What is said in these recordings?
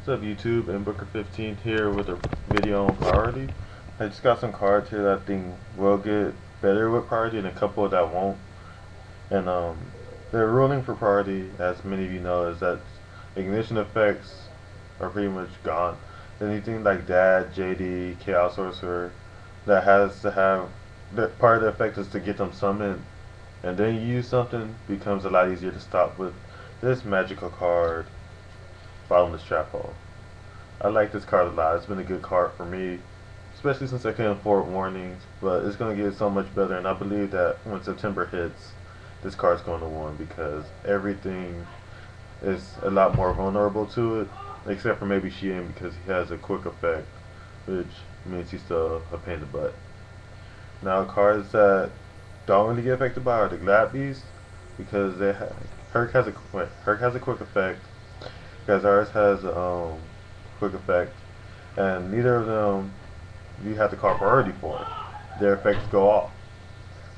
up YouTube, and Booker15 here with a video on priority. I just got some cards here that I think will get better with priority and a couple that won't. And the ruling for priority, as many of you know, is that ignition effects are pretty much gone. Anything like Dad, JD, Chaos Sorcerer that has to have part of the effect is to get them summoned, and then you use something becomes a lot easier to stop with this magical card, Bottomless Trap Hole. I like this card a lot. It's been a good card for me, especially since I can't afford warnings, but it's going to get so much better, and I believe that when September hits, this card's going to win because everything is a lot more vulnerable to it, except for maybe Shien because he has a quick effect, which means he's still a pain in the butt. Now, cards that don't really get affected by are the Glad Beast because they have Herc has a quick effect. Gazars has a quick effect, and neither of them you have to call priority for. Their effects go off.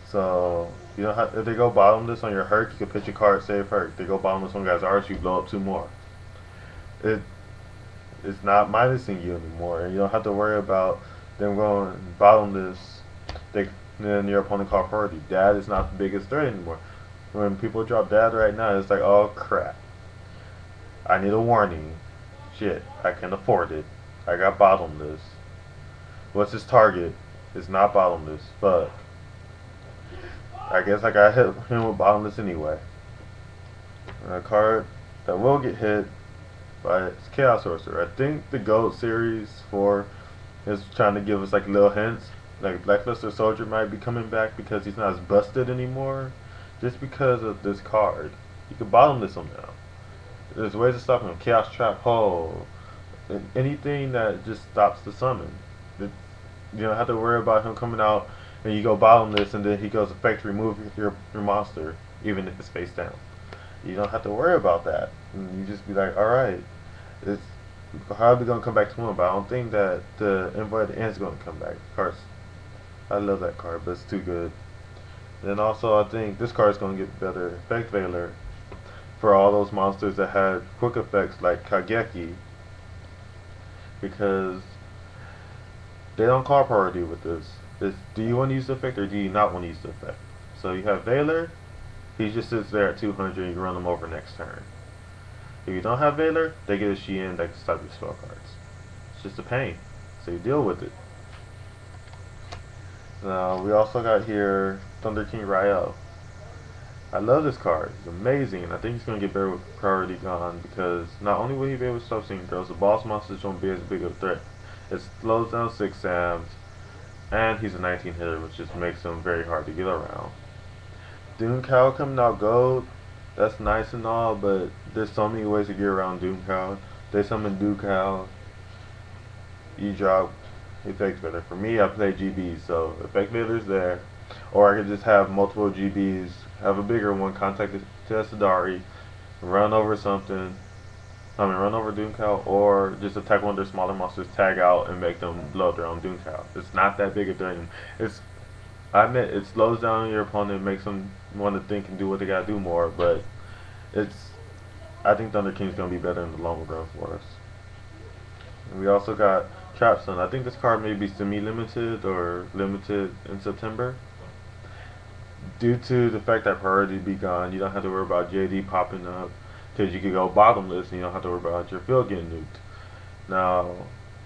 So you don't have, if they go bottomless on your Herc, you can pitch a card, save Herc. If they go bottomless on Gazars, you blow up 2 more. It's not minusing you anymore, and you don't have to worry about them going bottomless. Then your opponent call priority. Dad is not the biggest threat anymore. When people drop Dad right now, it's like, oh crap, I need a warning. Shit, I can't afford it. I got bottomless. What's his target? It's not bottomless. Fuck. I guess I got hit him with bottomless anyway. A card that will get hit by it's Chaos Sorcerer. I think the GOAT Series 4 is trying to give us like little hints. Like Blackluster Soldier might be coming back because he's not as busted anymore. Just because of this card. You can bottomless him now. There's ways to stop him. Chaos Trap Hole. Anything that just stops the summon. You don't have to worry about him coming out and you go bottomless and then he goes effect remove your monster, even if it's face down. You don't have to worry about that. And you just be like, alright, it's probably going to come back to him, but I don't think that the Envoy at the End is going to come back. Of course, I love that card, but it's too good. Then also I think this card is going to get better. Effect Veiler for all those monsters that had quick effects like Kageki, because they don't call priority with this. It's, do you want to use the effect or do you not want to use the effect? So you have Veiler, he just sits there at 200 and you run him over next turn. If you don't have Veiler, they get a Shien that can stop your spell cards. It's just a pain, so you deal with it. Now we also got here Thunder King Rael. I love this card. It's amazing, and I think he's going to get better with priority gone because not only will he be able to stop seeing girls, the boss monsters won't be as big of a threat. It slows down 6 Sams, and he's a 19 hitter, which just makes him very hard to get around. Doom Cow coming out gold, that's nice and all, but there's so many ways to get around Doom Cow. They summon Doom Cow, you drop effects better. For me, I play GBs, so effect Veiler's there. Or I could just have multiple GBs, have a bigger one, contact Tessadari, run over something, run over Doom Cow, or just attack one of their smaller monsters, tag out, and make them blow up their own Doom Cow. It's not that big a thing. I admit, it slows down your opponent, makes them want to think and do what they gotta do more, but I think Thunder King's gonna be better in the long run for us. And we also got Trap Sun. I think this card may be semi-limited or limited in September. Due to the fact that priority be gone, you don't have to worry about JD popping up because you can go bottomless and you don't have to worry about your field getting nuked. Now,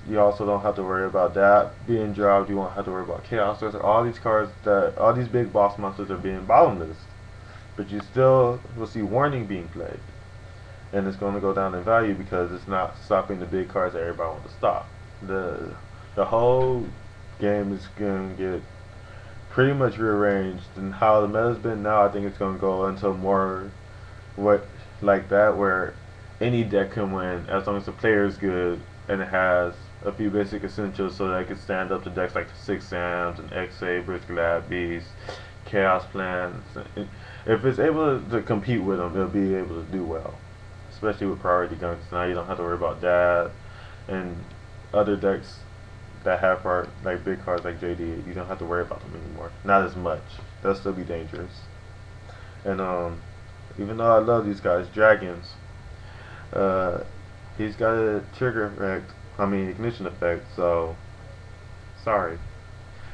you also don't have to worry about that being dropped. You won't have to worry about Chaos. There's all these cards all these big boss monsters are being bottomless, but you still will see Warning being played, and it's going to go down in value because it's not stopping the big cards that everybody wants to stop. The whole game is going to get pretty much rearranged, and how the meta's been now, I think it's going to go into more like that, where any deck can win as long as the player is good and it has a few basic essentials so that it can stand up to decks like the 6 Sams and X Sabers, Glad Beasts, Chaos Plans. If it's able to compete with them, it'll be able to do well, especially with priority guns. Now you don't have to worry about that, and other decks that have like big cards like JD, you don't have to worry about them anymore. Not as much. They'll still be dangerous. And even though I love these guys, dragons, He's got a trigger effect, ignition effect, so sorry.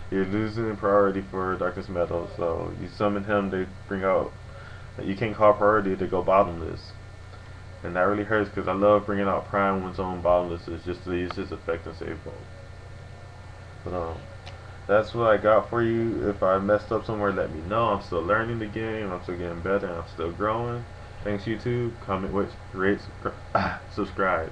You're losing priority for Darkness Metal, so you summon him, they bring out. You can't call priority to go bottomless. And that really hurts because I love bringing out Prime when someone bottomless is just to use his effect and save mode. But that's what I got for you. If I messed up somewhere, let me know. I'm still learning the game. I'm still getting better. I'm still growing. Thanks YouTube. Comment, rate, subscribe.